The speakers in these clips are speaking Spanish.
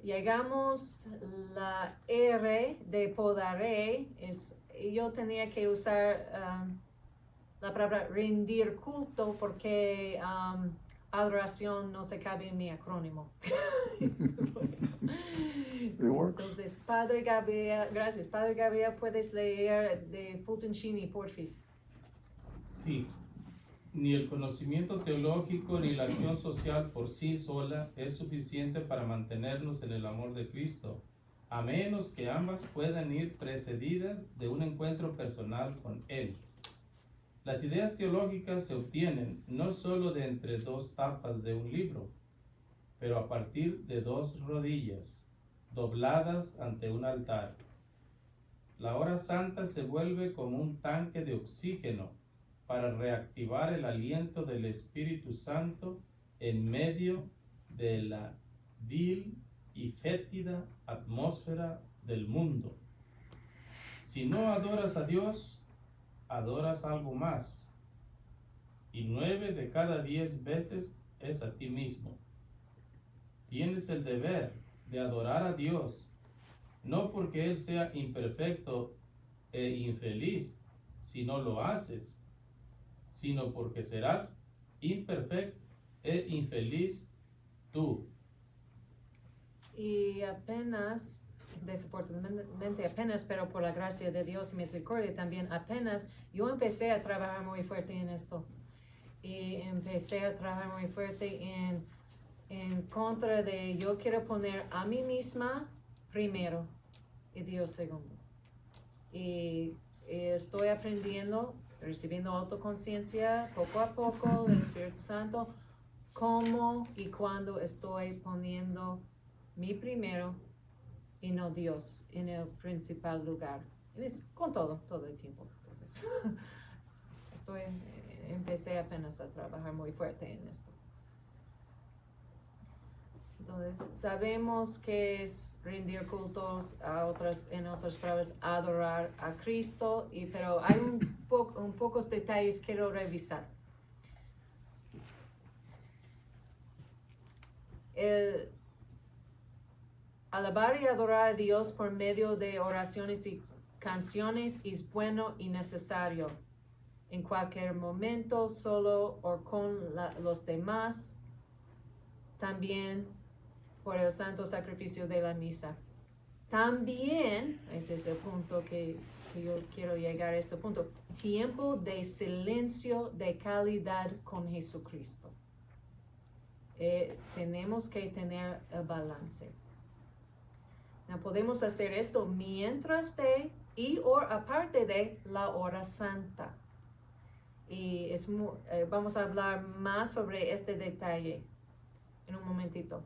llegamos la R de podaré, yo tenía que usar la palabra rendir culto porque adoración no se cabe en mi acrónimo. Entonces, Padre Gabriel, gracias. Padre Gabriel, ¿puedes leer de Fulton Sheen, porfis? Sí. Ni el conocimiento teológico ni la acción social por sí sola es suficiente para mantenernos en el amor de Cristo, a menos que ambas puedan ir precedidas de un encuentro personal con Él. Las ideas teológicas se obtienen no solo de entre dos tapas de un libro, pero a partir de dos rodillas, dobladas ante un altar. La hora santa se vuelve como un tanque de oxígeno para reactivar el aliento del Espíritu Santo en medio de la vil y fétida atmósfera del mundo. Si no adoras a Dios, adoras algo más, y 9 de cada 10 veces es a ti mismo. Tienes el deber de adorar a Dios, no porque Él sea imperfecto e infeliz si no lo haces, sino porque serás imperfecto e infeliz tú. Y apenas, desafortunadamente apenas, pero por la gracia de Dios y misericordia también apenas, yo empecé a trabajar muy fuerte en esto. Y empecé a trabajar muy fuerte en contra de yo quiero poner a mí misma primero y Dios segundo. Y estoy aprendiendo, recibiendo autoconciencia poco a poco del Espíritu Santo, cómo y cuándo estoy poniendo mi primero y no Dios en el principal lugar. Con todo el tiempo. Entonces, empecé apenas a trabajar muy fuerte en esto. Entonces, sabemos que es rendir cultos en otras palabras, adorar a Cristo, pero hay pocos detalles que quiero revisar. El alabar y adorar a Dios por medio de oraciones y canciones es bueno y necesario en cualquier momento, solo o con los demás, también por el santo sacrificio de la misa. También, ese es el punto que yo quiero llegar a este punto, tiempo de silencio de calidad con Jesucristo. Tenemos que tener el balance. No podemos hacer esto mientras de o aparte de la hora santa. Y vamos a hablar más sobre este detalle en un momentito.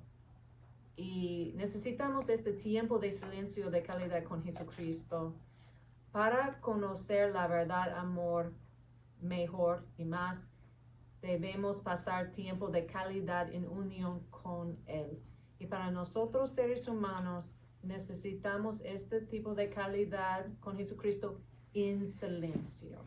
Y necesitamos este tiempo de silencio de calidad con Jesucristo para conocer la verdad, amor mejor y más. Debemos pasar tiempo de calidad en unión con Él. Y para nosotros seres humanos necesitamos este tipo de calidad con Jesucristo en silencio.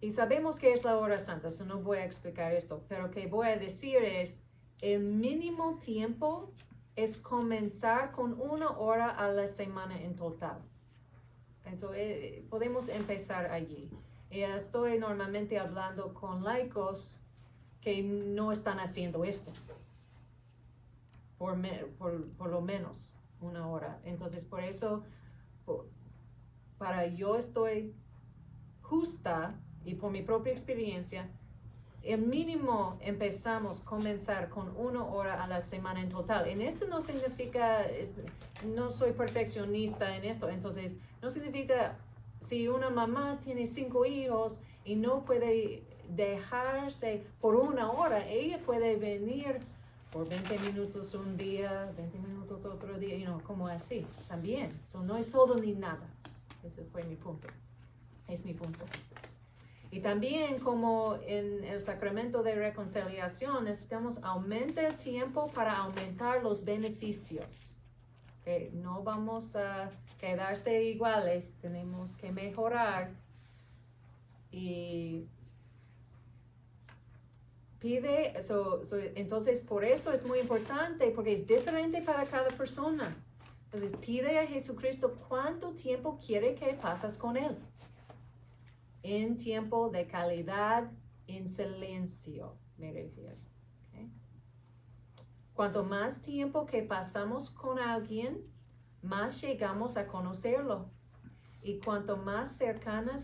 Y sabemos que es la hora santa, so no voy a explicar esto, pero que voy a decir es, el mínimo tiempo es comenzar con 1 hora a la semana en total. Eso podemos empezar allí. Estoy normalmente hablando con laicos que no están haciendo esto, por lo menos 1 hora. Entonces, por eso, para yo estoy justa, y por mi propia experiencia, el mínimo comenzar con 1 hora a la semana en total. En esto no significa, no soy perfeccionista en esto, entonces no significa si una mamá tiene 5 hijos y no puede dejarse por 1 hora, ella puede venir por 20 minutos un día, 20 minutos otro día, como así, también. No es todo ni nada. Ese fue mi punto. Es mi punto. Y también como en el sacramento de reconciliación necesitamos aumentar el tiempo para aumentar los beneficios. No vamos a quedarse iguales, tenemos que mejorar. Pide, entonces por eso es muy importante, porque es diferente para cada persona. Entonces pide a Jesucristo cuánto tiempo quiere que pasas con Él. En tiempo de calidad, en silencio, me refiero. ¿Okay? Cuanto más tiempo que pasamos con alguien, más llegamos a conocerlo. Y cuanto más cercana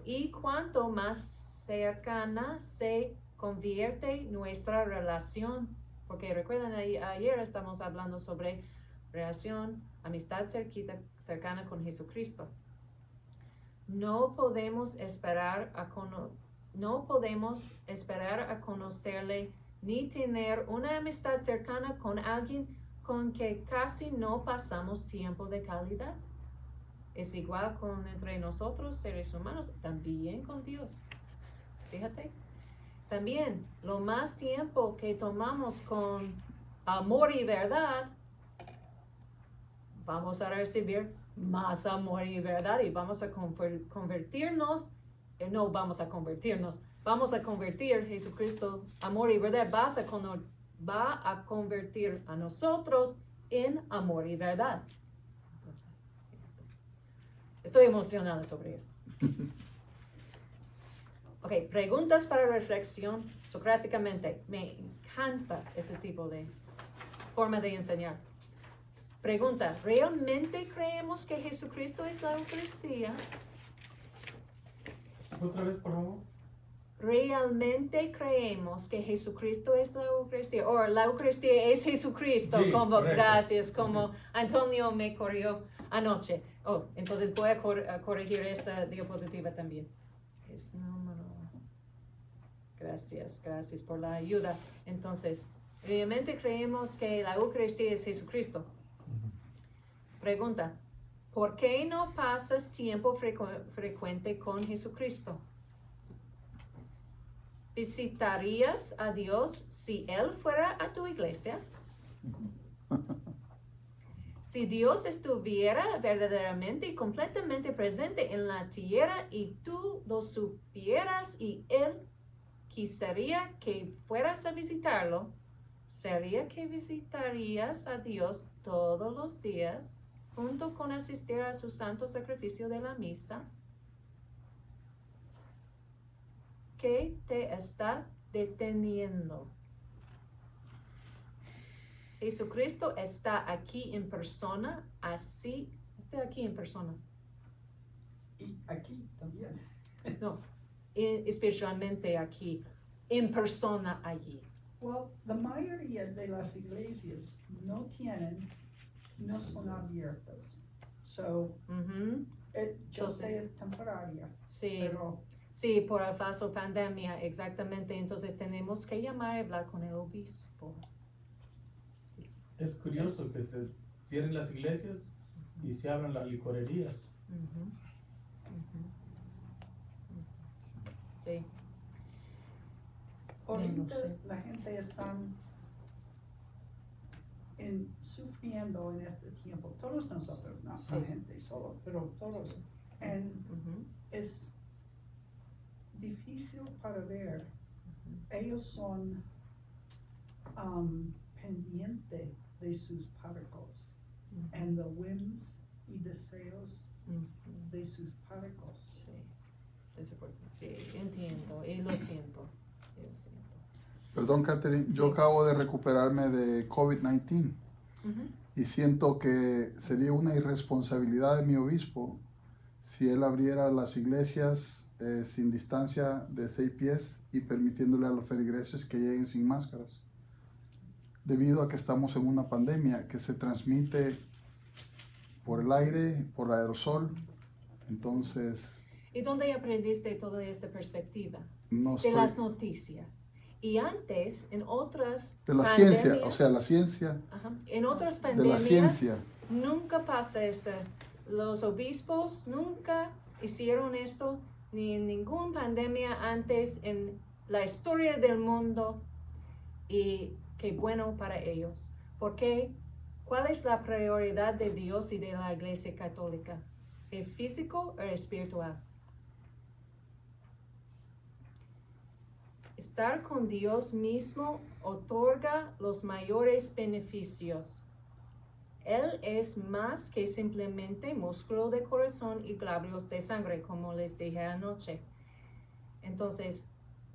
y cuanto más cercana se convierte nuestra relación. Porque recuerden, ayer estamos hablando sobre relación, amistad cercana con Jesucristo. No podemos esperar a conocerle ni tener una amistad cercana con alguien con que casi no pasamos tiempo de calidad. Es igual con entre nosotros, seres humanos, también con Dios. Fíjate. También, lo más tiempo que tomamos con amor y verdad, vamos a recibir más amor y verdad y vamos a convertirnos, vamos a convertir Jesucristo, amor y verdad, va a convertir a nosotros en amor y verdad. Estoy emocionada sobre esto. Ok, preguntas para reflexión socráticamente. Me encanta este tipo de forma de enseñar. Pregunta, ¿realmente creemos que Jesucristo es la Eucaristía? Otra vez, por favor. ¿Realmente creemos que Jesucristo es la Eucaristía? O la Eucaristía es Jesucristo, Sí, como correcto. gracias, como Sí. Antonio me corrió anoche. Oh, entonces voy a corregir esta diapositiva también. Es número. Gracias por la ayuda. Entonces, ¿realmente creemos que la Eucaristía es Jesucristo? Pregunta, ¿por qué no pasas tiempo frecuente con Jesucristo? ¿Visitarías a Dios si Él fuera a tu iglesia? Si Dios estuviera verdaderamente y completamente presente en la tierra y tú lo supieras y Él quisiera que fueras a visitarlo, ¿sería que visitarías a Dios todos los días junto con asistir a su santo sacrificio de la misa? ¿Qué te está deteniendo? Jesucristo está aquí en persona, está aquí en persona. Y aquí también. No, especialmente aquí, en persona allí. Well, la mayoría de las iglesias no son abiertas. So, Ujú. yo sé Entonces, es temporaria, Sí, pero sí, por la falsa pandemia, exactamente. Entonces tenemos que llamar y hablar con el obispo. Es curioso que se cierren las iglesias y se abran las licorerías. Ujú, ujú, ujú. Sí. ahorita sé. la gente está sufriendo en este tiempo. Todos nosotros, no Sí. la gente solo, pero todos. And Ujú, es difícil para ver. Ellos son pendientes de sus párrocos ujú, and the whims y deseos ujú. de sus párrocos. Sí, entiendo y lo siento. Perdón, Catherine, yo Sí. acabo de recuperarme de COVID-19 Ujú. y siento que sería una irresponsabilidad de mi obispo si él abriera las iglesias sin distancia de 6 pies y permitiéndole a los feligreses que lleguen sin máscaras. Debido a que estamos en una pandemia que se transmite por el aire, por aerosol, entonces ¿Y dónde aprendiste toda esta perspectiva? no De estoy... las noticias. Y antes, en otras De la pandemias, ciencia, o sea, la ciencia ajá, en otras de la pandemias, ciencia. nunca pasa esto. Los obispos nunca hicieron esto, ni en ninguna pandemia antes en la historia del mundo. Y qué bueno para ellos. ¿Por qué? ¿Cuál es la prioridad de Dios y de la Iglesia Católica? ¿El físico o el espiritual? estar con Dios mismo otorga los mayores beneficios. Él es más que simplemente músculo de corazón y glóbulos de sangre, como les dije anoche. Entonces,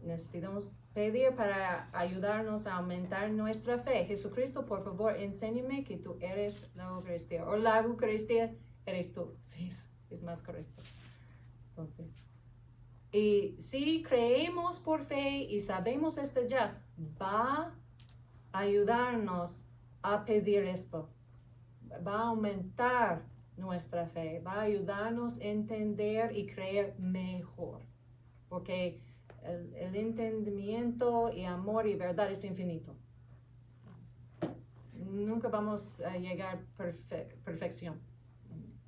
necesitamos pedir para ayudarnos a aumentar nuestra fe. Jesucristo, por favor, enséñame que tú eres la Eucaristía. O la Eucaristía eres tú. Sí, es más correcto. Entonces, y si creemos por fe y sabemos esto ya, va a ayudarnos a pedir esto. Va a aumentar nuestra fe, va a ayudarnos a entender y creer mejor, porque el entendimiento y amor y verdad es infinito. Nunca vamos a llegar a perfección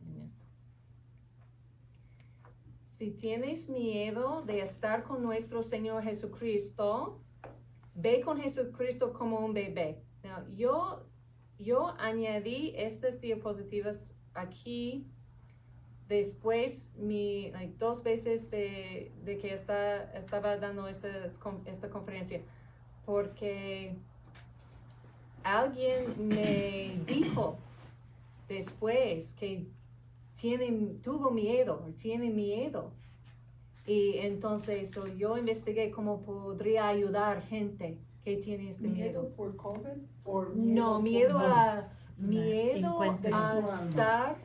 en esto. Si tienes miedo de estar con nuestro Señor Jesucristo, ve con Jesucristo como un bebé. Now, yo añadí estas diapositivas aquí después, 2 veces de que estaba dando esta conferencia, porque alguien me dijo después que tiene miedo. Y entonces yo investigué cómo podría ayudar gente que tiene este miedo. ¿Miedo por COVID? ¿O No, miedo a estar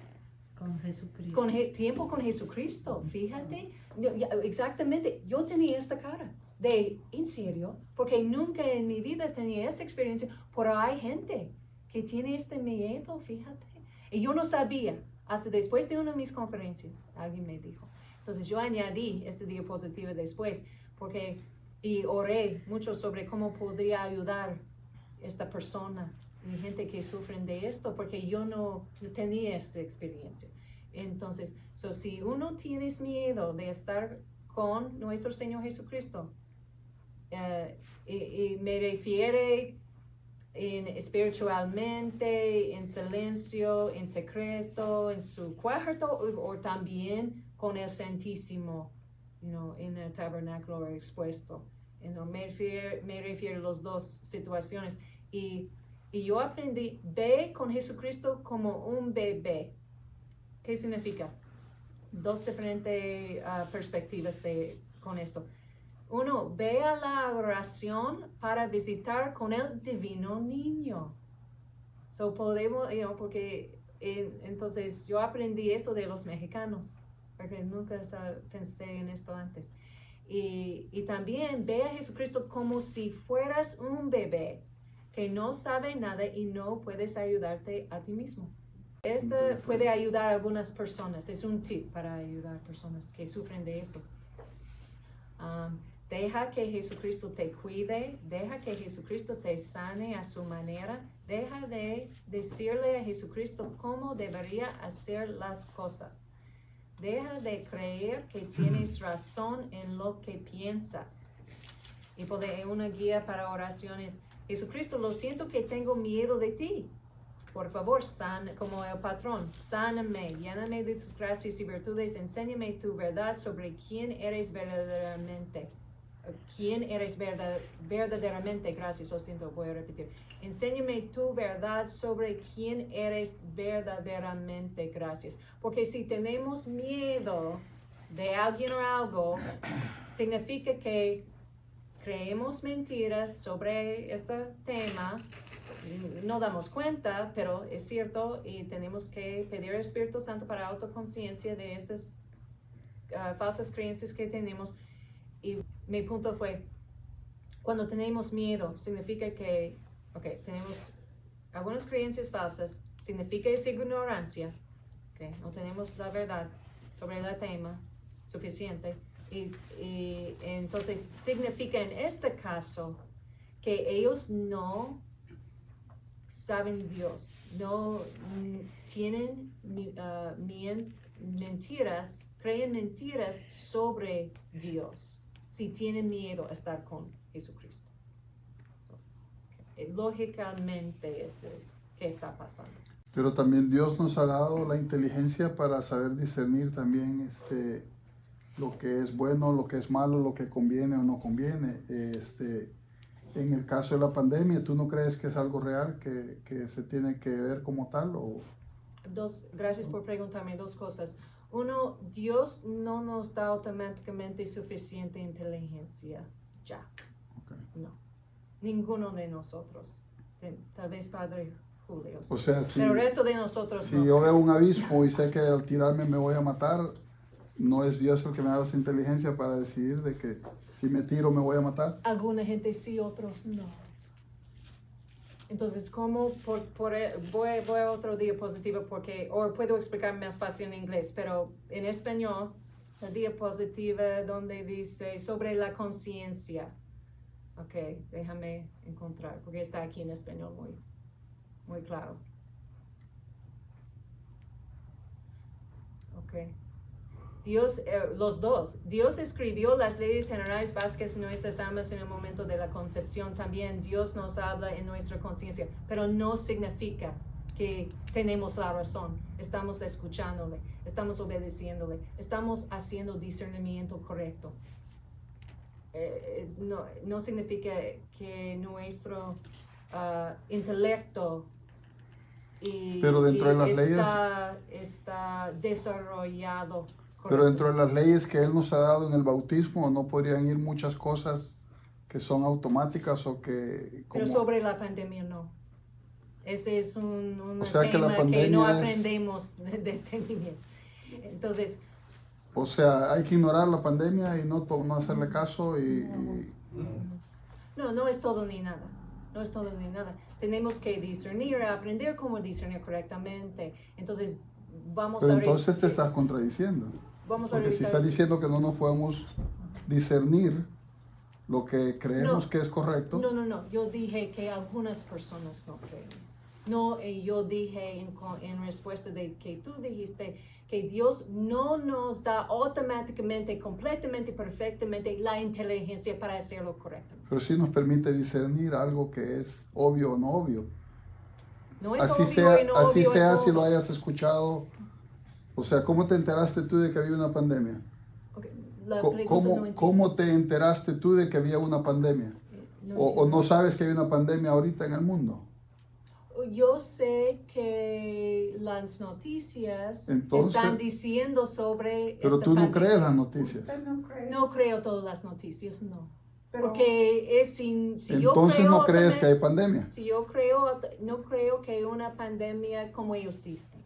con Jesucristo. Tiempo con Jesucristo, fíjate. Exactamente, yo tenía esta cara de, ¿en serio? Porque nunca en mi vida tenía esta experiencia, pero hay gente que tiene este miedo, fíjate. Y yo no sabía, hasta después de una de mis conferencias, alguien me dijo. Entonces yo añadí esta diapositiva después, y oré mucho sobre cómo podría ayudar esta persona y gente que sufren de esto, porque yo no tenía esta experiencia. Entonces, si uno tiene miedo de estar con nuestro Señor Jesucristo, y me refiere espiritualmente, en silencio, en secreto, en su cuarto, o también con el Santísimo, en el tabernáculo expuesto. Me refiero a las 2 situaciones. Y yo aprendí, ve con Jesucristo como un bebé. ¿Qué significa? 2 diferentes perspectivas con esto. 1, ve a la oración para visitar con el divino niño. Podemos, porque entonces yo aprendí esto de los mexicanos, porque nunca pensé en esto antes. Y también ve a Jesucristo como si fueras un bebé que no sabe nada y no puedes ayudarte a ti mismo. Esto puede ayudar a algunas personas. Es un tip para ayudar a personas que sufren de esto. Deja que Jesucristo te cuide. Deja que Jesucristo te sane a su manera. Deja de decirle a Jesucristo cómo debería hacer las cosas. Deja de creer que tienes razón en lo que piensas. Y una guía para oraciones. Jesucristo, lo siento que tengo miedo de ti. Por favor, como el patrón, sáname, lléname de tus gracias y virtudes, enséñame tu verdad sobre quién eres verdaderamente. ¿Quién eres verdaderamente? Gracias, lo siento, voy a repetir. Enséñame tu verdad sobre quién eres verdaderamente. Gracias. Porque si tenemos miedo de alguien o algo, significa que creemos mentiras sobre este tema. No damos cuenta, pero es cierto, y tenemos que pedir al Espíritu Santo para autoconciencia de estas falsas creencias que tenemos. Y mi punto fue, cuando tenemos miedo, significa que, tenemos algunas creencias falsas, significa es ignorancia, no tenemos la verdad sobre el tema suficiente, y entonces significa en este caso que ellos no saben Dios, no tienen mentiras, creen mentiras sobre Dios, si tienen miedo a estar con Jesucristo. Lógicamente, esto es qué está pasando. Pero también Dios nos ha dado la inteligencia para saber discernir también lo que es bueno, lo que es malo, lo que conviene o no conviene. En el caso de la pandemia, ¿tú no crees que es algo real, que se tiene que ver como tal? Gracias por preguntarme dos cosas. Uno, Dios no nos da automáticamente suficiente inteligencia ya. Okay. No, ninguno de nosotros. Tal vez Padre Julio. O sea, pero el resto de nosotros si no. yo veo un abismo y sé que al tirarme me voy a matar, no es Dios el que me da esa inteligencia para decidir de que si me tiro me voy a matar. Alguna gente sí, otros no. Entonces, ¿cómo? Voy a otro diapositiva porque, o puedo explicar más fácil en inglés, pero en español, la diapositiva donde dice sobre la conciencia. Ok, déjame encontrar, porque está aquí en español muy claro. Ok. Los dos. Dios escribió las leyes generales básicas en nuestras almas en el momento de la concepción. También Dios nos habla en nuestra conciencia, pero no significa que tenemos la razón. Estamos escuchándole, estamos obedeciéndole, estamos haciendo discernimiento correcto. No significa que nuestro intelecto pero dentro de las está desarrollado. Pero dentro de las leyes que Él nos ha dado en el bautismo, ¿no podrían ir muchas cosas que son automáticas o que... Pero sobre la pandemia no. Este es un o sea, tema que la pandemia no aprendemos desde niñez. Entonces... O sea, hay que ignorar la pandemia y no hacerle caso No es todo ni nada. No es todo ni nada. Tenemos que discernir, aprender cómo discernir correctamente. Entonces, Pero entonces te estás contradiciendo. Porque si estás diciendo que no nos podemos discernir lo que creemos que es correcto. No. Yo dije que algunas personas no creen. No, yo dije en respuesta de que tú dijiste que Dios no nos da automáticamente, completamente, perfectamente la inteligencia para hacerlo correctamente. Pero sí nos permite discernir algo que es obvio o no obvio. No es así obvio sea, y no así obvio sea todo. si lo hayas escuchado. O sea, ¿cómo te enteraste tú de que había una pandemia? Okay. ¿Cómo te enteraste tú de que había una pandemia? ¿O no sabes que hay una pandemia ahorita en el mundo? Yo sé que las noticias están diciendo sobre pero esta tú no pandemia. crees las noticias. No creo todas las noticias, no. Porque si yo entonces creo, no crees que hay pandemia. Si yo creo, no creo que hay una pandemia como ellos dicen.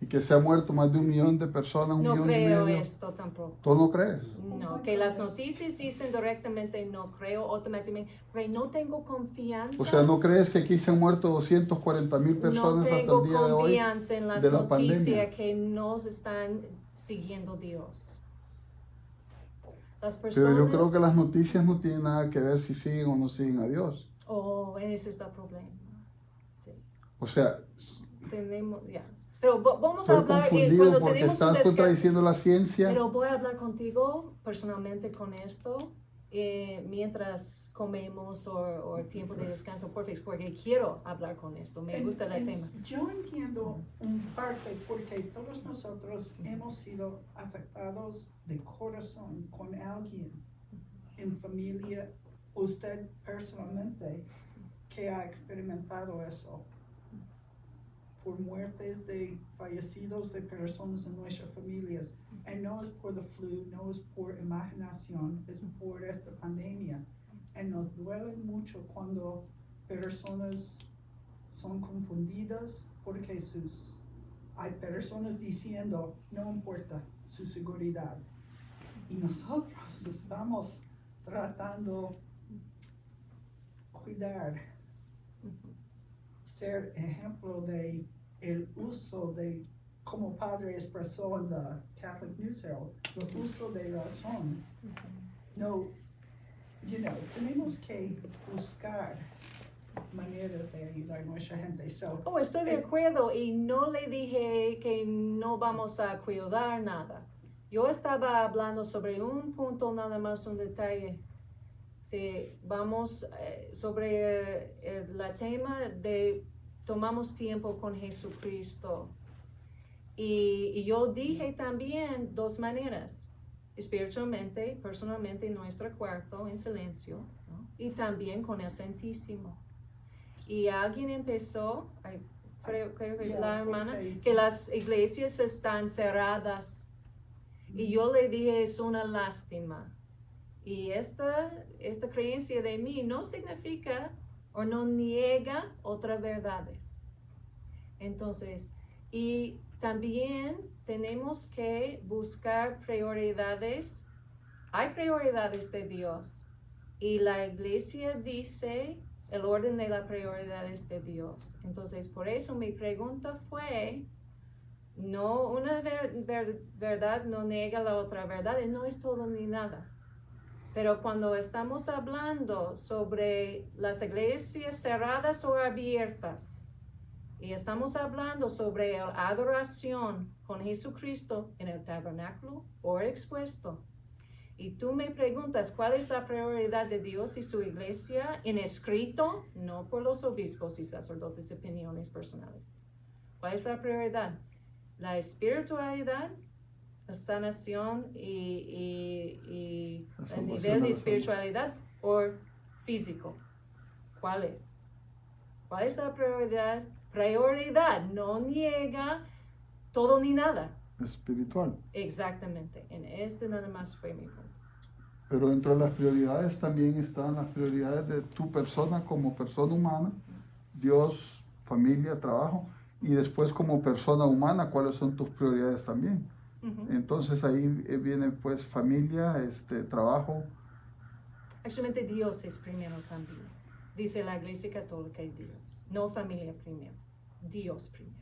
Y que se ha muerto más de 1 millón de personas, 1 millón y medio. No creo esto tampoco. ¿Tú no crees? No, que las noticias dicen directamente, no creo automáticamente, porque no tengo confianza. O sea, ¿no crees que aquí se han muerto 240,000 personas hasta el día de hoy? No tengo confianza en las de la noticias pandemia? que nos están siguiendo Dios. Las personas... Pero yo creo que las noticias no tienen nada que ver si siguen o no siguen a Dios. Oh, ese es el problema. Sí. O sea... Tenemos, ya. Pero vamos estoy a hablar confundido cuando porque tenemos estás contradiciendo la ciencia. Pero voy a hablar contigo personalmente con esto mientras comemos o tiempo de descanso, porque quiero hablar con esto. Me gusta el tema. Yo entiendo un parte porque todos nosotros hemos sido afectados de corazón con alguien en familia, usted personalmente, que ha experimentado eso. Por muertes de fallecidos de personas en nuestras familias. Y no es por el flu, no es por imaginación, es por esta pandemia. Y nos duele mucho cuando personas son confundidas porque hay personas diciendo no importa su seguridad. Y nosotros estamos tratando de cuidar, ser ejemplo de el uso de, como Padre expresó en la Catholic News Herald, el uso de razón. No, tenemos que buscar maneras de ayudar a nuestra gente. Estoy de acuerdo y no le dije que no vamos a cuidar nada. Yo estaba hablando sobre un punto nada más, un detalle. Sí, vamos sobre el tema de tomamos tiempo con Jesucristo. Y yo dije también 2 maneras. espiritualmente, personalmente en nuestro cuarto en silencio, ¿no? Y también con el Santísimo. Y alguien empezó, creo que la hermana, que las iglesias están cerradas. Y yo le dije, es una lástima. Y esta creencia de mí no significa o no niega otras verdades. Entonces, y también tenemos que buscar prioridades. Hay prioridades de Dios. Y la iglesia dice el orden de las prioridades de Dios. Entonces, por eso mi pregunta fue, no, una verdad no niega la otra verdad, y no es todo ni nada. Pero cuando estamos hablando sobre las iglesias cerradas o abiertas, y estamos hablando sobre la adoración con Jesucristo en el tabernáculo o expuesto, y tú me preguntas cuál es la prioridad de Dios y su iglesia en escrito, no por los obispos y sacerdotes, opiniones personales. ¿Cuál es la prioridad? La espiritualidad, la sanación y el nivel de espiritualidad o físico. ¿Cuál es? ¿Cuál es la prioridad? Prioridad no niega todo ni nada. Espiritual. Exactamente. En este nada más fue mi punto. Pero dentro de las prioridades también están las prioridades de tu persona como persona humana, Dios, familia, trabajo, y después como persona humana, ¿cuáles son tus prioridades también? Entonces ahí viene pues familia, trabajo. Actualmente Dios es primero también. Dice la Iglesia Católica y Dios. No familia primero. Dios primero.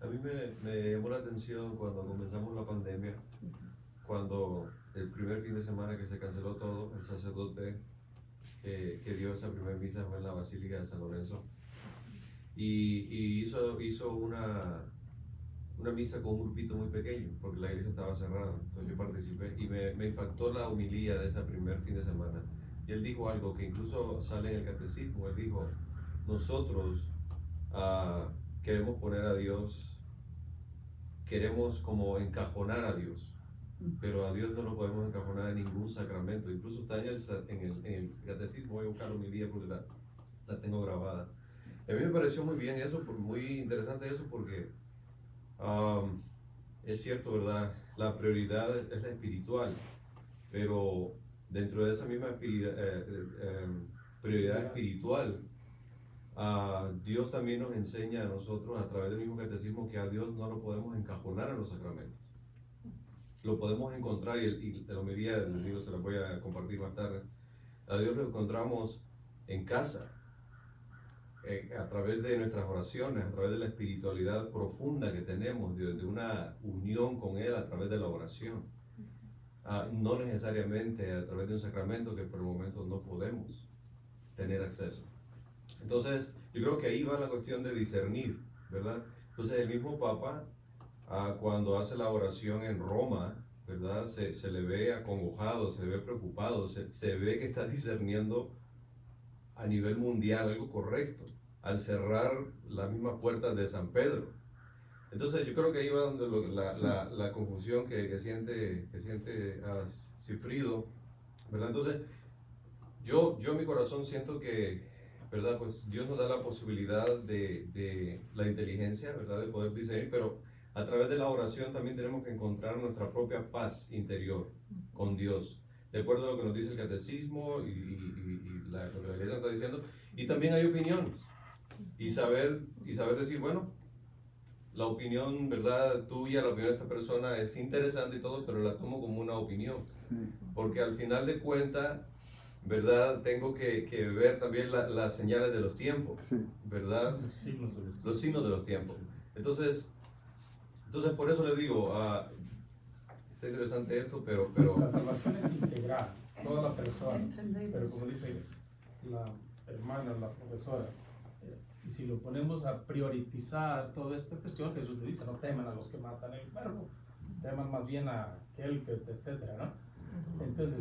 A mí me llamó la atención cuando comenzamos la pandemia, cuando el primer fin de semana que se canceló todo, el sacerdote que dio esa primera misa fue en la Basílica de San Lorenzo y hizo una misa con un grupito muy pequeño porque la iglesia estaba cerrada. Entonces yo participé y me impactó la homilía de ese primer fin de semana. Y él dijo algo que incluso sale en el catecismo. Él dijo, nosotros queremos poner a Dios, queremos como encajonar a Dios, pero a Dios no lo podemos encajonar en ningún sacramento. Incluso está en el catecismo. Voy a buscar la homilía porque la tengo grabada. A mí me pareció muy bien eso, muy interesante eso, porque es cierto, ¿verdad? La prioridad es la espiritual, pero dentro de esa misma prioridad espiritual, Dios también nos enseña a nosotros a través del mismo catecismo que a Dios no lo podemos encajonar en los sacramentos. Lo podemos encontrar, y la homilía del libro se la voy a compartir más tarde. A Dios lo encontramos en casa, a través de nuestras oraciones, a través de la espiritualidad profunda que tenemos, de una unión con Él a través de la oración. No necesariamente a través de un sacramento que por el momento no podemos tener acceso. Entonces, yo creo que ahí va la cuestión de discernir, ¿verdad? Entonces, el mismo Papa, cuando hace la oración en Roma, ¿verdad? Se le ve acongojado, se le ve preocupado, se ve que está discerniendo a nivel mundial algo correcto, al cerrar las mismas puertas de San Pedro. Entonces yo creo que ahí va donde la confusión que siente Cifrido, ¿verdad? Entonces yo en mi corazón siento que, ¿verdad? Pues Dios nos da la posibilidad de la inteligencia, ¿verdad? De poder discernir, pero a través de la oración también tenemos que encontrar nuestra propia paz interior con Dios, de acuerdo a lo que nos dice el catecismo y lo que la iglesia está diciendo. Y también hay opiniones, y saber decir, bueno, la opinión, ¿verdad? Tuya, la opinión de esta persona es interesante y todo, pero la tomo como una opinión, porque al final de cuentas, ¿verdad? Tengo que ver también las señales de los tiempos, ¿verdad? Los signos de los tiempos. Entonces por eso le digo, está interesante esto, pero la salvación es integral, toda la persona. Pero como dice la hermana, la profesora, y si lo ponemos a priorizar toda esta cuestión, Jesús le dice, no teman a los que matan el cuerpo, teman más bien a aquel que, etcétera, ¿no? Entonces,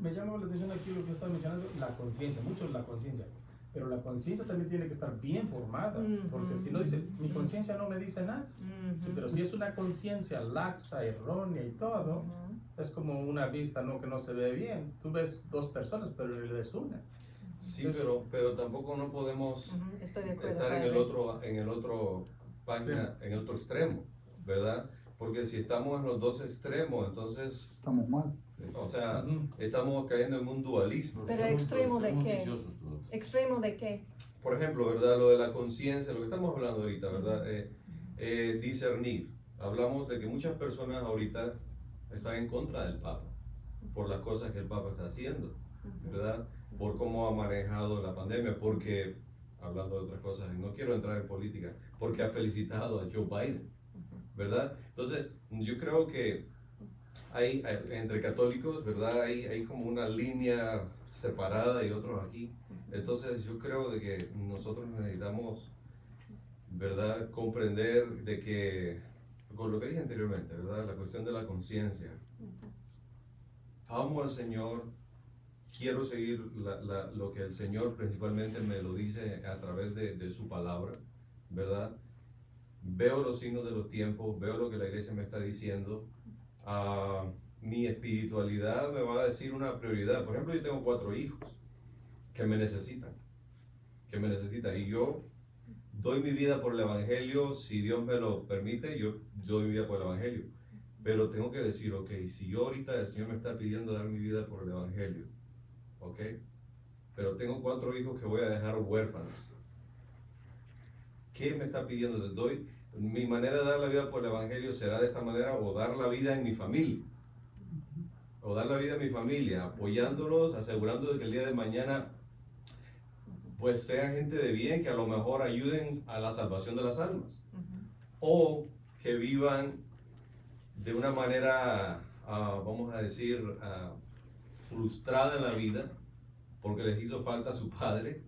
me llama la atención aquí lo que está mencionando, la conciencia, mucho la conciencia. Pero la conciencia también tiene que estar bien formada, porque si no dice, mi conciencia no me dice nada. Sí, pero si es una conciencia laxa, errónea y todo, es como una vista, ¿no? Que no se ve bien. Tú ves dos personas, pero en realidad es una. Sí, pero tampoco no podemos Estoy de acuerdo, estar en el otro página, en el otro extremo, ¿verdad? Porque si estamos en los dos extremos, entonces, Estamos mal. o sea, estamos cayendo en un dualismo. Pero extremo de qué? ¿Extremo de qué? Por ejemplo, ¿verdad? Lo de la conciencia, lo que estamos hablando ahorita, ¿verdad? Discernir. Hablamos de que muchas personas ahorita están en contra del Papa por las cosas que el Papa está haciendo, ¿verdad? Por cómo ha manejado la pandemia, porque, hablando de otras cosas, y no quiero entrar en política, porque ha felicitado a Joe Biden, ¿verdad? Entonces, yo creo que hay entre católicos, ¿verdad? Hay como una línea separada y otros aquí. Entonces, yo creo de que nosotros necesitamos, ¿verdad? Comprender de que, con lo que dije anteriormente, ¿verdad? La cuestión de la conciencia. Amo al Señor, quiero seguir lo que el Señor principalmente me lo dice a través de su palabra, ¿verdad? Veo los signos de los tiempos, veo lo que la iglesia me está diciendo. Mi espiritualidad me va a decir una prioridad. Por ejemplo, yo tengo 4 hijos que me necesitan, y yo doy mi vida por el Evangelio. Si Dios me lo permite, yo doy mi vida por el Evangelio, pero tengo que decir, ok, si yo ahorita el Señor me está pidiendo dar mi vida por el Evangelio, ok, pero tengo 4 hijos que voy a dejar huérfanos, ¿qué me está pidiendo? Mi manera de dar la vida por el Evangelio será de esta manera, o dar la vida en mi familia, apoyándolos, asegurando de que el día de mañana pues sean gente de bien, que a lo mejor ayuden a la salvación de las almas, o que vivan de una manera, vamos a decir, frustrada en la vida, porque les hizo falta su padre,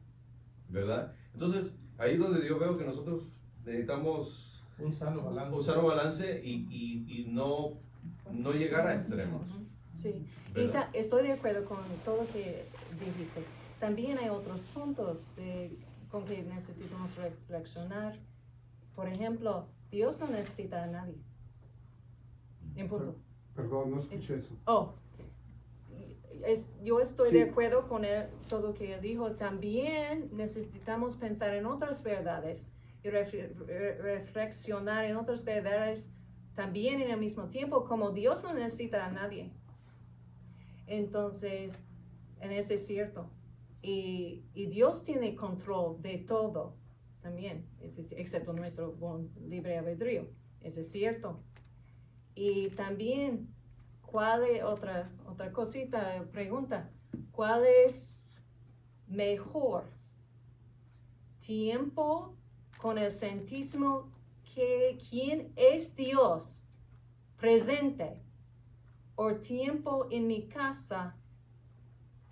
¿verdad? Entonces, ahí es donde yo veo que nosotros necesitamos Un sano balance y no llegar a extremos. Sí, ¿verdad? estoy de acuerdo con todo lo que dijiste. También hay otros puntos con que necesitamos reflexionar. Por ejemplo, Dios no necesita a nadie. En punto. Perdón, no escuché eso. Yo estoy Sí. de acuerdo con todo lo que él dijo. También necesitamos pensar en otras verdades y reflexionar en otras verdades también en el mismo tiempo, como Dios no necesita a nadie. Entonces, eso es cierto. Y Dios tiene control de todo también, excepto nuestro libre albedrío. Eso es cierto. Y también, ¿cuál es otra cosita, pregunta? ¿Cuál es mejor? ¿Tiempo con el Santísimo, que quién es Dios presente, o tiempo en mi casa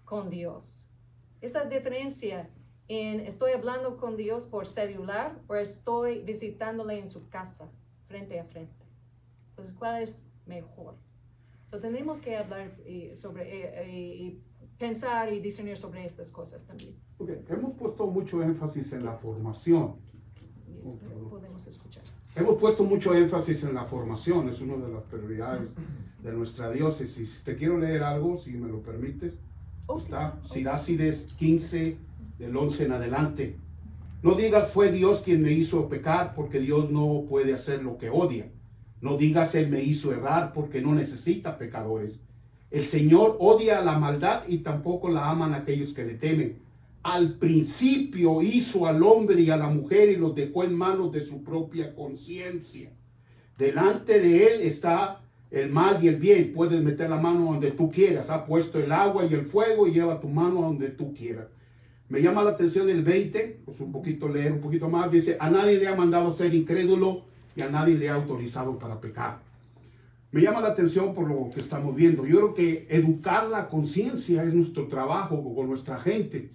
con Dios? Esa diferencia en estoy hablando con Dios por celular o estoy visitándole en su casa, frente a frente. Entonces, ¿cuál es mejor? Entonces, tenemos que hablar y pensar y discernir sobre estas cosas también. Okay. Hemos puesto mucho énfasis en la formación. Podemos escuchar. Hemos puesto mucho énfasis en la formación, es una de las prioridades de nuestra diócesis. Te quiero leer algo, si me lo permites. Está Sirácides 15, del 11 en adelante. No digas fue Dios quien me hizo pecar, porque Dios no puede hacer lo que odia. No digas Él me hizo errar, porque no necesita pecadores. El Señor odia la maldad y tampoco la aman aquellos que le temen. Al principio hizo al hombre y a la mujer y los dejó en manos de su propia conciencia. Delante de Él está el mal y el bien. Puedes meter la mano donde tú quieras. Ha puesto el agua y el fuego y lleva tu mano donde tú quieras. Me llama la atención el 20, pues leer un poquito más. Dice, a nadie le ha mandado ser incrédulo y a nadie le ha autorizado para pecar. Me llama la atención por lo que estamos viendo. Yo creo que educar la conciencia es nuestro trabajo con nuestra gente.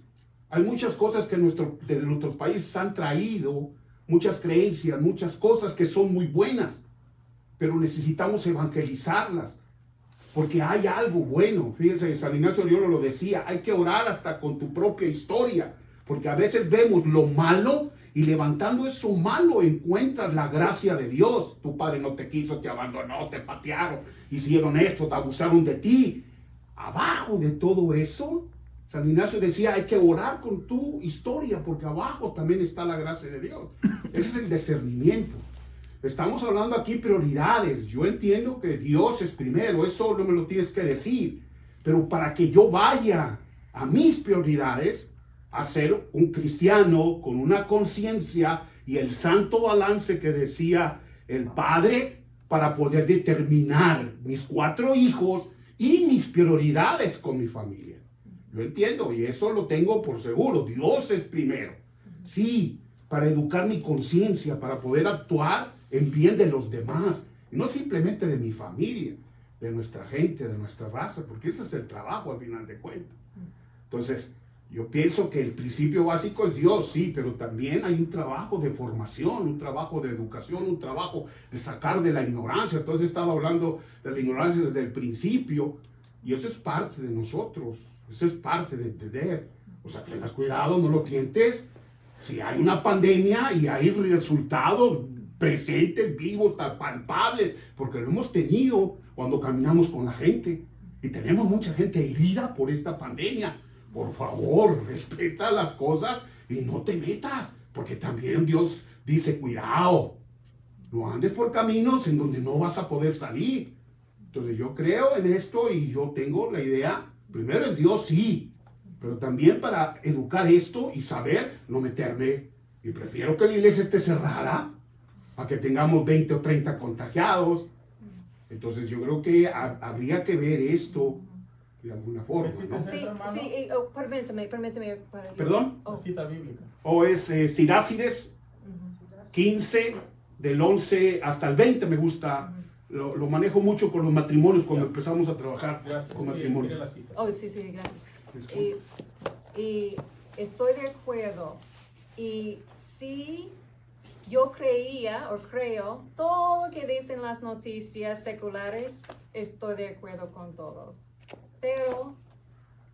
Hay muchas cosas que de nuestros países han traído, muchas creencias, muchas cosas que son muy buenas, pero necesitamos evangelizarlas, porque hay algo bueno. Fíjense, San Ignacio de Loyola lo decía, hay que orar hasta con tu propia historia, Porque a veces vemos lo malo y levantando eso malo encuentras la gracia de Dios. Tu padre no te quiso, te abandonó, te patearon, hicieron esto, te abusaron de ti. Abajo de todo eso, San Ignacio decía, hay que orar con tu historia, porque abajo también está la gracia de Dios. Ese es el discernimiento. Estamos hablando aquí prioridades. Yo entiendo que Dios es primero, eso no me lo tienes que decir. Pero para que yo vaya a mis prioridades, a ser un cristiano con una conciencia y el santo balance que decía el Padre, para poder determinar mis 4 hijos y mis prioridades con mi familia. Yo entiendo y eso lo tengo por seguro. Dios es primero. Sí, para educar mi conciencia, para poder actuar en bien de los demás. Y no simplemente de mi familia, de nuestra gente, de nuestra raza, porque ese es el trabajo al final de cuentas. Entonces, yo pienso que el principio básico es Dios, sí, pero también hay un trabajo de formación, un trabajo de educación, un trabajo de sacar de la ignorancia. Entonces estaba hablando de la ignorancia desde el principio, y eso es parte de nosotros, eso es parte de entender. O sea, tengas cuidado, no lo tientes. Si hay una pandemia y hay resultados presentes, vivos, palpables, porque lo hemos tenido cuando caminamos con la gente, y tenemos mucha gente herida por esta pandemia. Por favor, respeta las cosas y no te metas, porque también Dios dice, cuidado, no andes por caminos en donde no vas a poder salir. Entonces yo creo en esto y yo tengo la idea, primero es Dios, sí, pero también para educar esto y saber no meterme. Y prefiero que la iglesia esté cerrada a que tengamos 20 o 30 contagiados. Entonces yo creo que habría que ver esto de alguna forma, ¿no? Sí, sí, permíteme. ¿Perdón? La cita bíblica. O es Sirácides 15, del 11 hasta el 20 me gusta. Lo manejo mucho con los matrimonios cuando empezamos a trabajar con matrimonios. La cita. Oh, sí, gracias. Y estoy de acuerdo. Y sí, yo creo, todo lo que dicen las noticias seculares, estoy de acuerdo con todos. Pero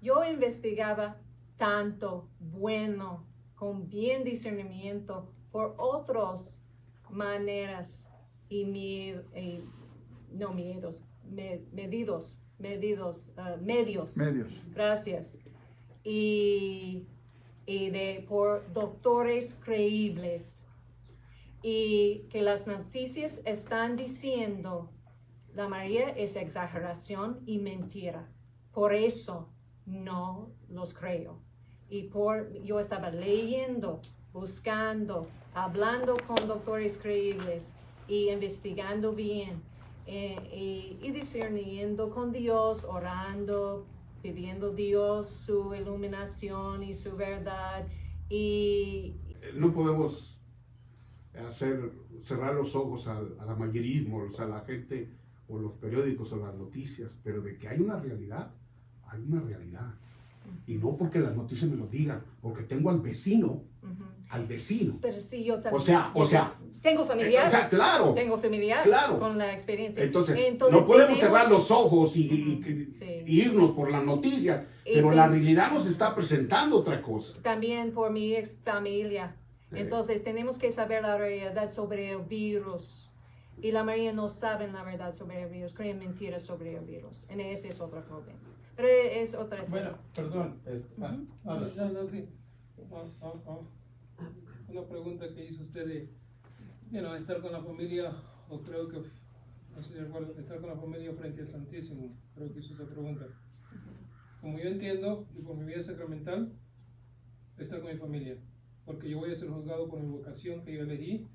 yo investigaba tanto bueno, con bien discernimiento, por otras maneras y medios. Gracias. Y por doctores creíbles. Y que las noticias están diciendo, la María es exageración y mentira. Por eso no los creo. Y yo estaba leyendo, buscando, hablando con doctores creíbles y investigando bien y discerniendo con Dios, orando, pidiendo a Dios su iluminación y su verdad. Y no podemos cerrar los ojos al amarillismo, o sea, a la gente o los periódicos o las noticias, pero de que hay una realidad. Y no porque las noticias me lo digan, porque tengo al vecino. Pero sí, yo también. O sea, tengo familiar. O sea, claro. Tengo familiar Claro. con la experiencia. Entonces no podemos cerrar los ojos y Sí. irnos por las noticias, pero la realidad nos está presentando otra cosa. También por mi ex familia. Entonces tenemos que saber la realidad sobre el virus. Y la mayoría no saben la verdad sobre el virus, creen mentiras sobre el virus. Y ese es otro problema. Pero es otra tema. Bueno, perdón. Una pregunta que hizo usted de estar con la familia, o creo que estar con la familia frente al Santísimo. Creo que hizo esa pregunta. Como yo entiendo, y por mi vida sacramental, estar con mi familia. Porque yo voy a ser juzgado por mi vocación que yo elegí.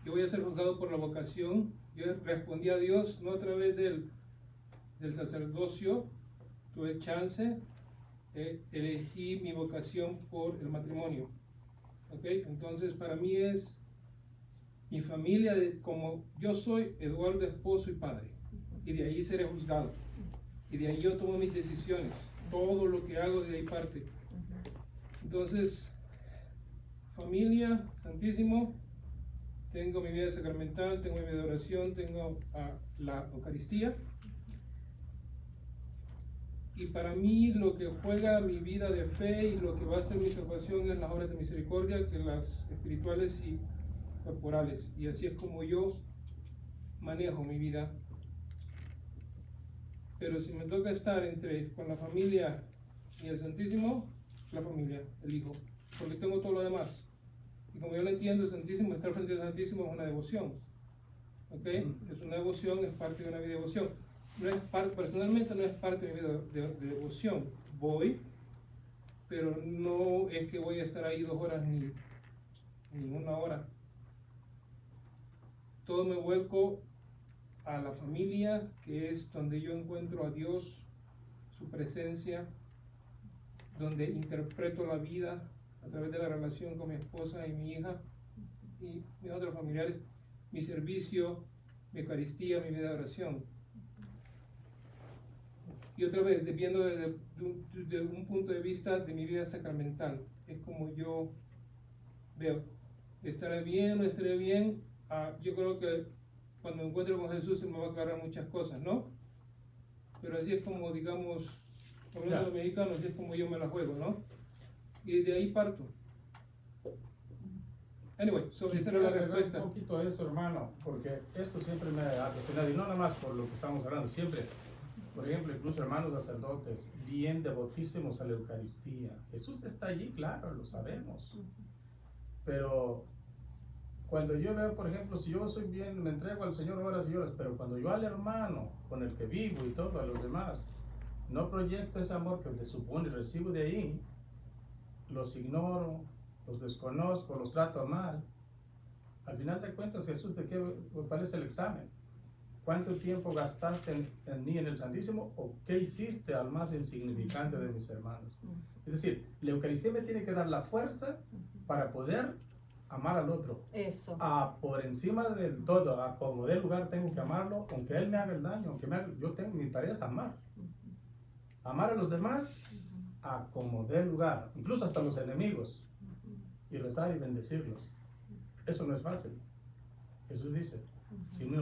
Yo voy a ser juzgado por la vocación. Yo respondí a Dios no a través del sacerdocio. Tuve chance, elegí mi vocación por el matrimonio. ¿Okay? Entonces, para mí es mi familia, como yo soy Eduardo, esposo y padre. Y de ahí seré juzgado. Y de ahí yo tomo mis decisiones. Todo lo que hago de ahí parte. Entonces, familia, Santísimo, tengo mi vida sacramental, tengo mi vida de oración, tengo la Eucaristía. Y para mí lo que juega mi vida de fe y lo que va a ser mi salvación es las obras de misericordia que las espirituales y corporales. Y así es como yo manejo mi vida. Pero si me toca estar con la familia y el Santísimo, la familia, el Hijo, porque tengo todo lo demás. Y como yo lo entiendo, el Santísimo, estar frente al Santísimo es una devoción. ¿Ok? Es una devoción, es parte de una vida de devoción. No es personalmente no es parte de mi vida de devoción. Voy, pero no es que voy a estar ahí 2 horas ni 1 hora. Todo me vuelco a la familia, que es donde yo encuentro a Dios, su presencia, donde interpreto la vida a través de la relación con mi esposa y mi hija y mis otros familiares, mi servicio, mi Eucaristía, mi vida de oración. Y otra vez, viendo desde un punto de vista de mi vida sacramental, es como yo veo, ¿estaré bien o no estaré bien? Yo creo que cuando me encuentro con Jesús se me va a aclarar muchas cosas, ¿no? Pero así es como, digamos, hablando de los mexicanos, así es como yo me la juego, ¿no? Y de ahí parto. Anyway, sobre esa era la respuesta. Un poquito a eso, hermano, porque esto siempre me ha apasionado, y no nada más por lo que estamos hablando, siempre. Por ejemplo, incluso hermanos sacerdotes, bien devotísimos a la Eucaristía. Jesús está allí, claro, lo sabemos. Pero cuando yo veo, por ejemplo, si yo soy bien, me entrego al Señor horas y horas, pero cuando yo al hermano con el que vivo y todo, a los demás, no proyecto ese amor que se supone recibo de ahí, los ignoro, los desconozco, los trato mal. Al final de cuentas, Jesús, ¿cuál es el examen? ¿Cuánto tiempo gastaste en mí, en el Santísimo? ¿O qué hiciste al más insignificante de mis hermanos? Es decir, la Eucaristía me tiene que dar la fuerza para poder amar al otro. Eso. Por encima del todo, a como dé lugar tengo que amarlo, aunque él me haga el daño, aunque mi tarea es amar. Amar a los demás a como dé lugar, incluso hasta los enemigos, y rezar y bendecirlos. Eso no es fácil. Jesús dice, sin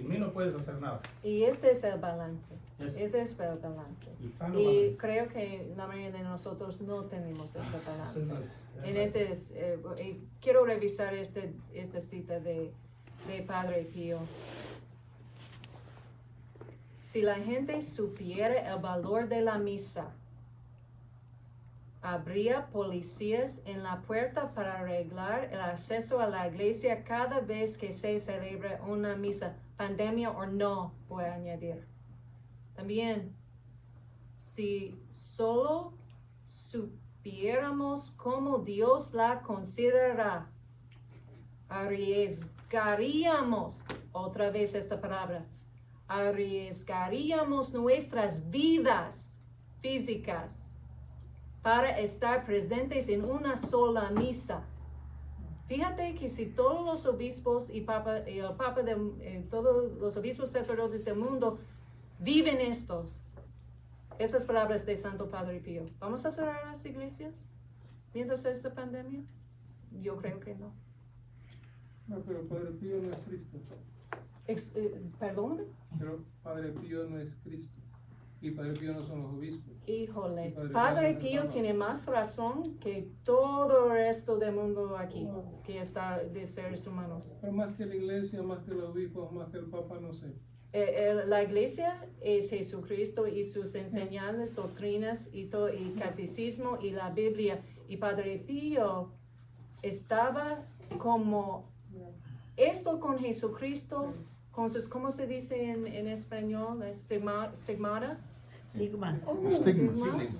mí no puedes hacer nada. Y este es el balance. Ese es el balance. El sano Y balance. creo que la mayoría de nosotros no tenemos este balance. Quiero revisar esta cita de Padre Pío. Si la gente supiera el valor de la misa, habría policías en la puerta para arreglar el acceso a la iglesia cada vez que se celebra una misa, pandemia o no, voy a añadir. También, si solo supiéramos cómo Dios la considera, arriesgaríamos, otra vez esta palabra, arriesgaríamos nuestras vidas físicas para estar presentes en una sola misa. Fíjate que si todos los obispos y el Papa todos los obispos sacerdotes del mundo viven estas palabras de Santo Padre Pío, ¿vamos a cerrar las iglesias mientras esta pandemia? Yo creo que no. No, pero Padre Pío no es Cristo. ¿Perdón? Pero Padre Pío no es Cristo. Y Padre Pío no son los obispos. Híjole, Padre Padre Pío Pío tiene más razón que todo el resto del mundo aquí, que está de seres humanos. Pero más que la iglesia, más que los obispos, más que el Papa, no sé. La iglesia es Jesucristo y sus enseñanzas, doctrinas y catecismo y la Biblia. Y Padre Pío estaba como esto con Jesucristo, con sus, ¿cómo se dice en español? Estigmata. Estigmas.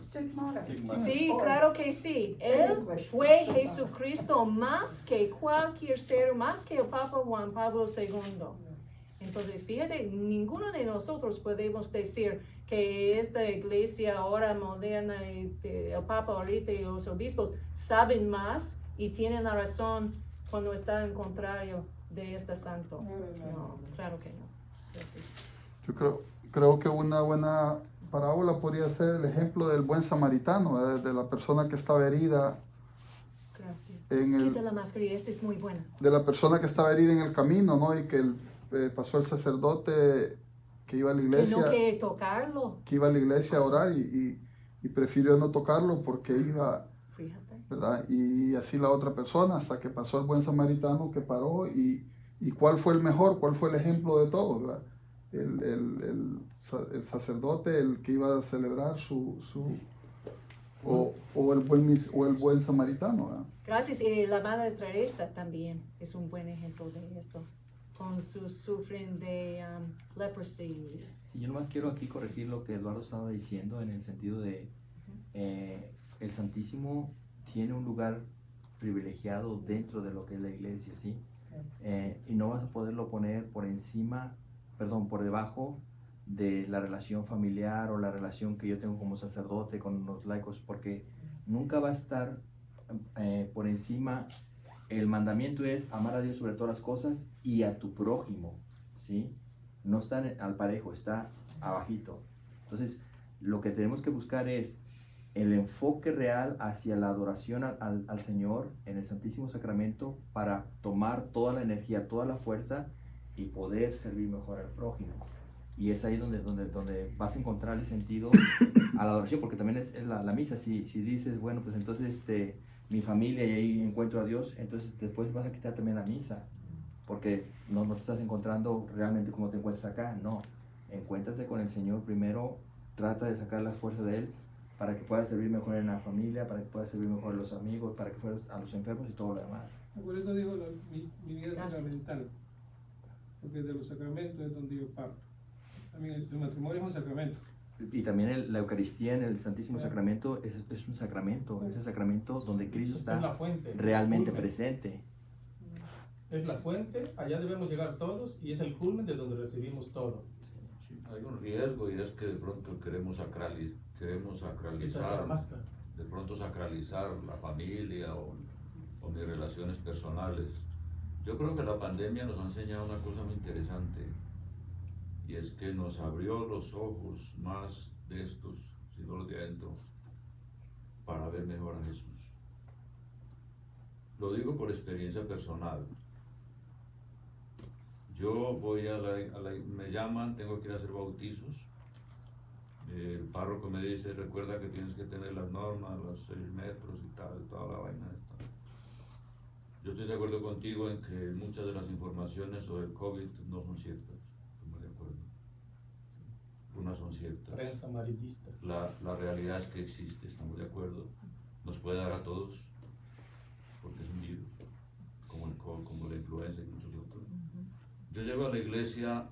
Stigmata. Sí, claro que sí. Él fue Jesucristo más que cualquier ser, más que el Papa Juan Pablo II. Entonces, fíjate, ninguno de nosotros podemos decir que esta iglesia ahora moderna, el Papa ahorita y los obispos saben más y tienen la razón cuando está en contrario de este santo. No, claro que no. Gracias. Yo creo que una buena parábola podría ser el ejemplo del buen samaritano, ¿verdad? De la persona que estaba herida. Gracias. En Quita la mascarilla, esta es muy buena. De la persona que estaba herida en el camino, ¿no? Y que pasó el sacerdote que iba a la Que iglesia, no quiere tocarlo. que iba a la iglesia a orar y prefirió no tocarlo porque iba, Fíjate. ¿verdad? Y así la otra persona, hasta que pasó el buen samaritano que paró y ¿cuál fue el mejor? ¿Cuál fue el ejemplo de todo, ¿verdad? El sacerdote, el que iba a celebrar o el buen samaritano, ¿verdad? Gracias. Y la Madre Teresa también es un buen ejemplo de esto. Con sus sufren de leprosy. Sí, yo nomás quiero aquí corregir lo que Eduardo estaba diciendo en el sentido de el Santísimo tiene un lugar privilegiado dentro de lo que es la iglesia, ¿sí? Y no vas a poderlo poner por encima, perdón, por debajo de la relación familiar o la relación que yo tengo como sacerdote con los laicos, porque nunca va a estar por encima. El mandamiento es amar a Dios sobre todas las cosas y a tu prójimo, ¿sí? No está al parejo, está abajito. Entonces, lo que tenemos que buscar es el enfoque real hacia la adoración al Señor en el Santísimo Sacramento para tomar toda la energía, toda la fuerza y poder servir mejor al prójimo. Y es ahí donde vas a encontrar el sentido a la adoración, porque también es la misa. Si dices, bueno, pues entonces mi familia y ahí encuentro a Dios, entonces después vas a quitar también la misa, porque no te estás encontrando realmente como te encuentras acá. No, encuéntrate con el Señor primero, trata de sacar la fuerza de Él para que puedas servir mejor en la familia, para que puedas servir mejor a los amigos, para que fueras a los enfermos y todo lo demás. Por eso digo mi vida Gracias. sacramental, porque de los sacramentos es donde yo parto. También el matrimonio es un sacramento. Y también la Eucaristía en el Santísimo Claro. Sacramento es un sacramento, es el sacramento donde Cristo Esa es la está fuente. realmente culmen. presente. Es la fuente, allá debemos llegar todos y es el culmen de donde recibimos todo. Sí, hay un riesgo y es que de pronto queremos Quitar la sacralizar, máscara. de pronto sacralizar la familia o mis relaciones personales. Yo creo que la pandemia nos ha enseñado una cosa muy interesante y es que nos abrió los ojos más de estos, sino los de adentro, para ver mejor a Jesús. Lo digo por experiencia personal. Yo voy me llaman, tengo que ir a hacer bautizos. El párroco me dice, recuerda que tienes que tener las normas, los 6 metros y tal, toda la vaina esta. Yo estoy de acuerdo contigo en que muchas de las informaciones sobre el COVID no son ciertas. Estoy de acuerdo. Unas son ciertas. Prensa amarillista. La realidad es que existe, estamos de acuerdo. Nos puede dar a todos, porque es un virus, como el COVID, como la influenza y muchos otros. Yo llego a la iglesia,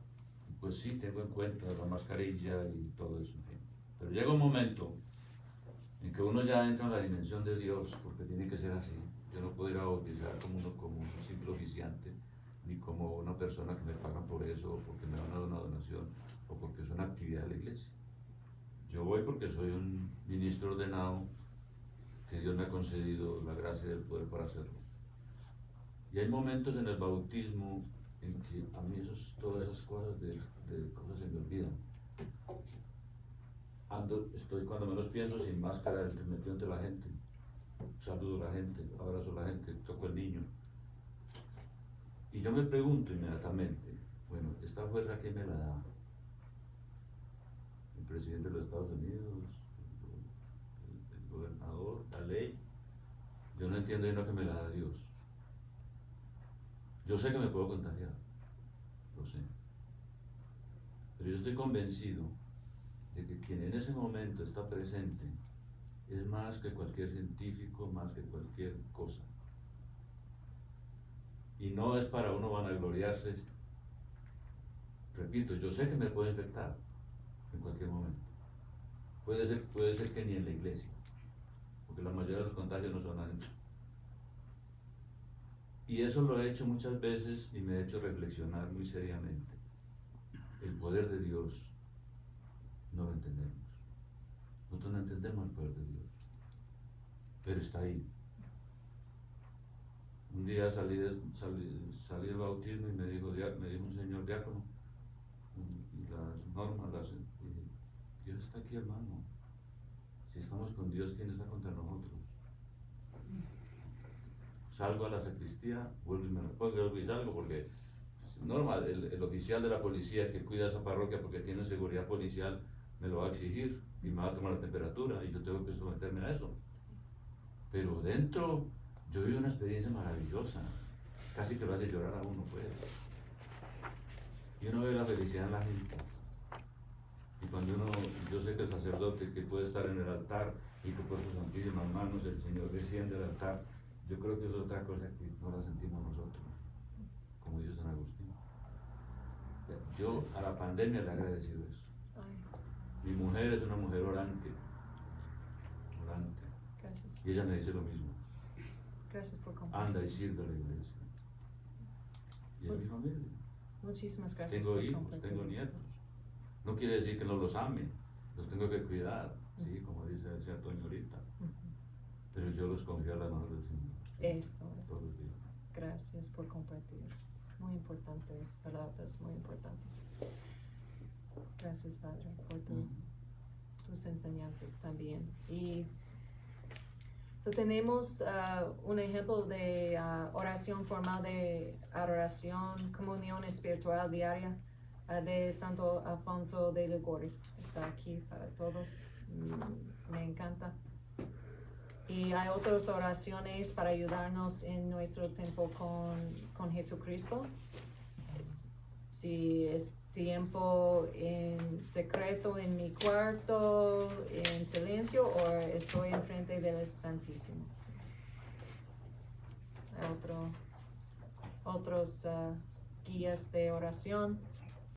pues sí, tengo en cuenta la mascarilla y todo eso, en fin. Pero llega un momento en que uno ya entra en la dimensión de Dios, porque tiene que ser así. Yo no puedo ir a bautizar como un simple oficiante, ni como una persona que me pagan por eso, o porque me van a dar una donación, o porque es una actividad de la iglesia. Yo voy porque soy un ministro ordenado, que Dios me ha concedido la gracia y el poder para hacerlo. Y hay momentos en el bautismo en que a mí todas esas cosas de cosas se me olvidan. Estoy cuando menos pienso sin máscara, metido entre la gente, saludo a la gente, abrazo a la gente, toco al niño. Y yo me pregunto inmediatamente, bueno, ¿esta fuerza quién me la da? ¿El presidente de los Estados Unidos? ¿El gobernador? ¿La ley? Yo no entiendo y no que me la da Dios. Yo sé que me puedo contagiar, lo sé. Pero yo estoy convencido de que quien en ese momento está presente es más que cualquier científico, más que cualquier cosa. Y no es para uno vanagloriarse. Repito, yo sé que me puedo infectar en cualquier momento. Puede ser que ni en la iglesia, porque la mayoría de los contagios no son adentro. Y eso lo he hecho muchas veces y me ha hecho reflexionar muy seriamente. El poder de Dios no lo entendemos. Nosotros no entendemos el poder de Dios, pero está ahí. Un día salí del bautismo y me dijo un señor diácono, y las normas, y dije, Dios está aquí, hermano. Si estamos con Dios, ¿quién está contra nosotros? Salgo a la sacristía, vuelvo y me lo pongo y salgo porque normal, el oficial de la policía que cuida esa parroquia porque tiene seguridad policial me lo va a exigir y me va a tomar la temperatura y yo tengo que someterme a eso. Pero dentro yo viví una experiencia maravillosa, casi que lo hace llorar a uno, pues. Y uno ve la felicidad en la gente. Y cuando yo sé que el sacerdote que puede estar en el altar y que por sus santísimas manos el Señor desciende al altar, yo creo que es otra cosa que no la sentimos nosotros, como dice San Agustín. Yo a la pandemia le he agradecido eso. Mi mujer es una mujer orante. Gracias. Y ella me dice lo mismo. Gracias por compartir. Anda y sirve a la iglesia. Y a mi familia. Muchísimas gracias Tengo por hijos, compartir tengo esto. nietos. No quiere decir que no los ame, los tengo que cuidar, ¿sí? Como dice Antonio ahorita. Pero yo los confío a las manos del Señor. Eso. Todos los días. Gracias por compartir. Muy importantes palabras, muy importantes. Gracias, Padre, por tus enseñanzas también. Y tenemos un ejemplo de oración formal de adoración, comunión espiritual diaria de Santo Alfonso de Liguori. Está aquí para todos. Me encanta. Y hay otras oraciones para ayudarnos en nuestro tiempo con Jesucristo. Si es tiempo en secreto en mi cuarto, en silencio, o estoy enfrente del Santísimo. Hay otros guías de oración.